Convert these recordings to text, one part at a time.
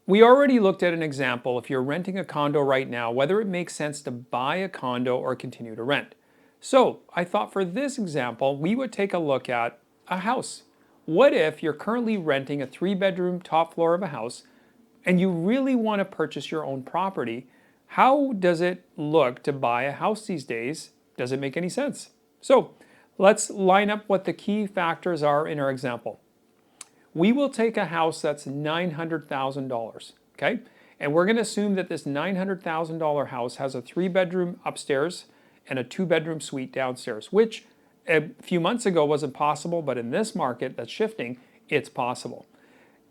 We already looked at an example if you're renting a condo right now, whether it makes sense to buy a condo or continue to rent. So I thought for this example, we would take a look at a house. What if you're currently renting a 3-bedroom top floor of a house and you really want to purchase your own property? How does it look to buy a house these days? Does it make any sense? So let's line up what the key factors are in our example. We will take a house that's $900,000, okay? And we're going to assume that this $900,000 house has a 3-bedroom upstairs and a 2-bedroom suite downstairs, which a few months ago wasn't possible, but in this market that's shifting, it's possible.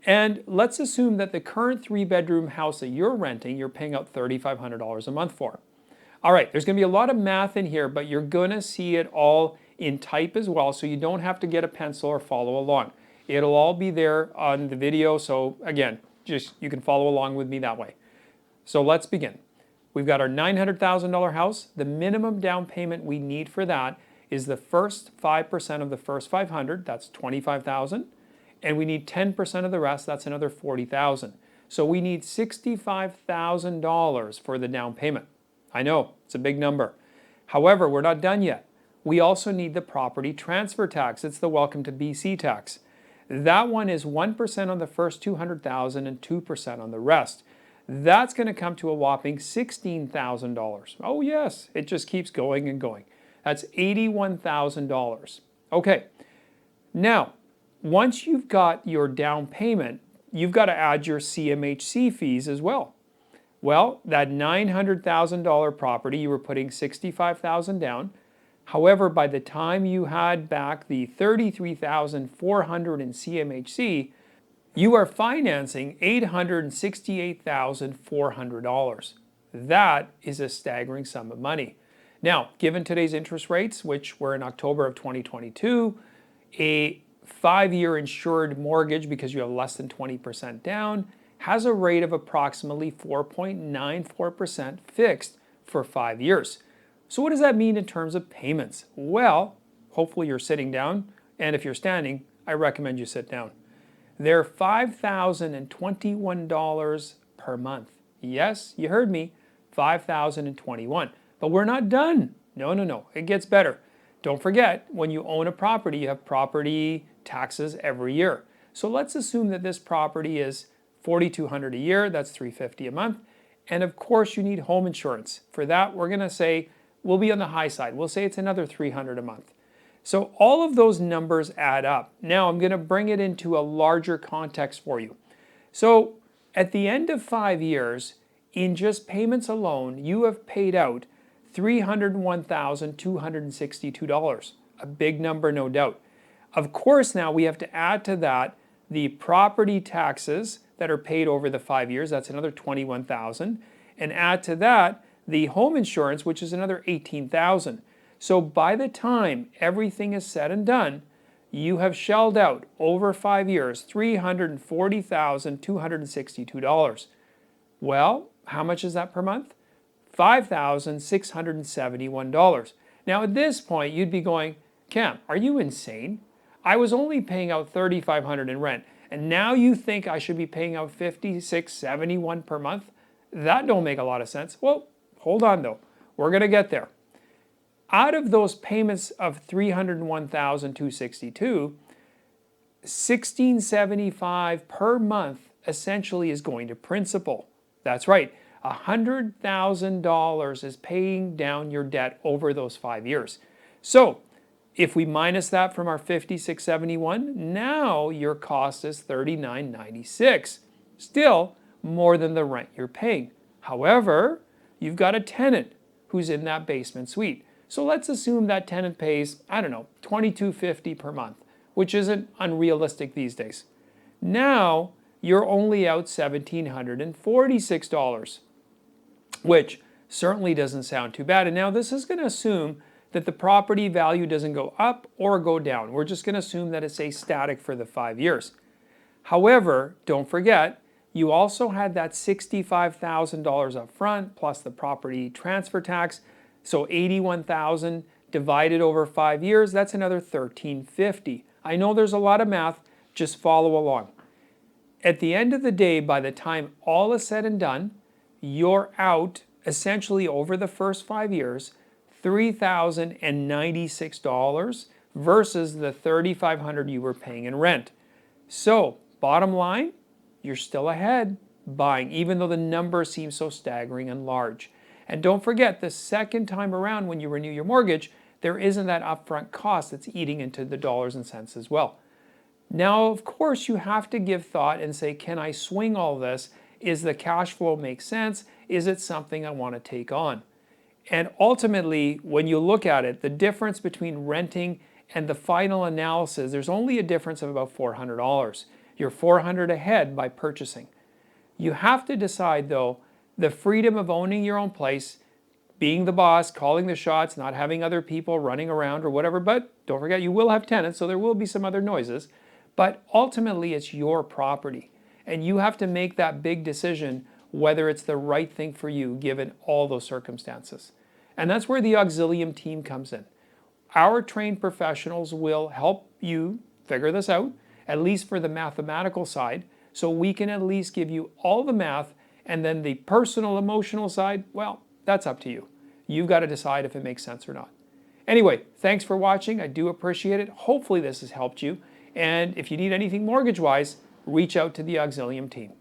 And let's assume that the current 3-bedroom house that you're renting, you're paying out $3,500 a month for. All right, there's going to be a lot of math in here, but you're going to see it all in type as well, so you don't have to get a pencil or follow along. It'll all be there on the video, so again, just you can follow along with me that way. So let's begin. We've got our $900,000 house. The minimum down payment we need for that is the first 5% of the first 500, that's $25,000, and we need 10% of the rest, that's another $40,000. So we need $65,000 for the down payment. I know, it's a big number. However, we're not done yet. We also need the property transfer tax. It's the Welcome to BC tax. That one is 1% on the first $200,000 and 2% on the rest. That's going to come to a whopping $16,000. Oh yes, it just keeps going and going. That's $81,000. Okay, now once you've got your down payment, you've got to add your CMHC fees as well. Well, that $900,000 property, you were putting $65,000 down. However, by the time you had back the $33,400 in CMHC, you are financing $868,400. That is a staggering sum of money. Now, given today's interest rates, which were in October of 2022, a 5-year insured mortgage, because you have less than 20% down, has a rate of approximately 4.94% fixed for 5 years. So what does that mean in terms of payments? Well, hopefully you're sitting down, and if you're standing, I recommend you sit down. They're $5,021 per month. Yes, you heard me, $5,021. But we're not done. No, it gets better. Don't forget, when you own a property, you have property taxes every year. So let's assume that this property is $4,200 a year, that's $350 a month. And of course you need home insurance. For that, we're gonna say, we'll be on the high side. We'll say it's another $300 a month. So all of those numbers add up. Now I'm going to bring it into a larger context for you. So at the end of 5 years, in just payments alone, you have paid out $301,262. A big number, no doubt. Of course, now we have to add to that the property taxes that are paid over the 5 years. That's another $21,000. And add to that the home insurance, which is another $18,000. So by the time everything is said and done, you have shelled out over 5 years $340,262. Well, how much is that per month? $5,671. Now at this point, you'd be going, Cam, are you insane? I was only paying out $3,500 in rent, and now you think I should be paying out $5,671 per month? That don't make a lot of sense. Well, hold on though, we're going to get there. Out of those payments of $301,262, $1,675 per month essentially is going to principal. That's right, $100,000 is paying down your debt over those 5 years. So if we minus that from our $5,671, now your cost is $3,996. Still more than the rent you're paying. However, you've got a tenant who's in that basement suite. So let's assume that tenant pays, I don't know, $2,250 per month, which isn't unrealistic these days. Now you're only out $1,746, which certainly doesn't sound too bad. And now this is going to assume that the property value doesn't go up or go down. We're just going to assume that it stays static for the 5 years. However, don't forget, you also had that $65,000 up front plus the property transfer tax. So $81,000 divided over 5 years, that's another $1,350. I know there's a lot of math, just follow along. at the end of the day, by the time all is said and done, you're out essentially over the first 5 years, $3,096 versus the $3,500 you were paying in rent. So, bottom line, you're still ahead buying, even though the number seems so staggering and large. And don't forget, the second time around when you renew your mortgage, there isn't that upfront cost that's eating into the dollars and cents as well. Now, of course, you have to give thought and say, can I swing all this? Is the cash flow make sense? Is it something I want to take on? And ultimately, when you look at it, the difference between renting and the final analysis, there's only a difference of about $400. You're $400 ahead by purchasing. You have to decide, though, the freedom of owning your own place, being the boss, calling the shots, not having other people running around or whatever. But don't forget, you will have tenants, so there will be some other noises. But ultimately, it's your property. And you have to make that big decision whether it's the right thing for you given all those circumstances. And that's where the Auxilium team comes in. Our trained professionals will help you figure this out, at least for the mathematical side, so we can at least give you all the math, and then the personal, emotional side, well, that's up to you. You've got to decide if it makes sense or not. Anyway, thanks for watching. I do appreciate it. Hopefully this has helped you. And if you need anything mortgage-wise, reach out to the Auxilium team.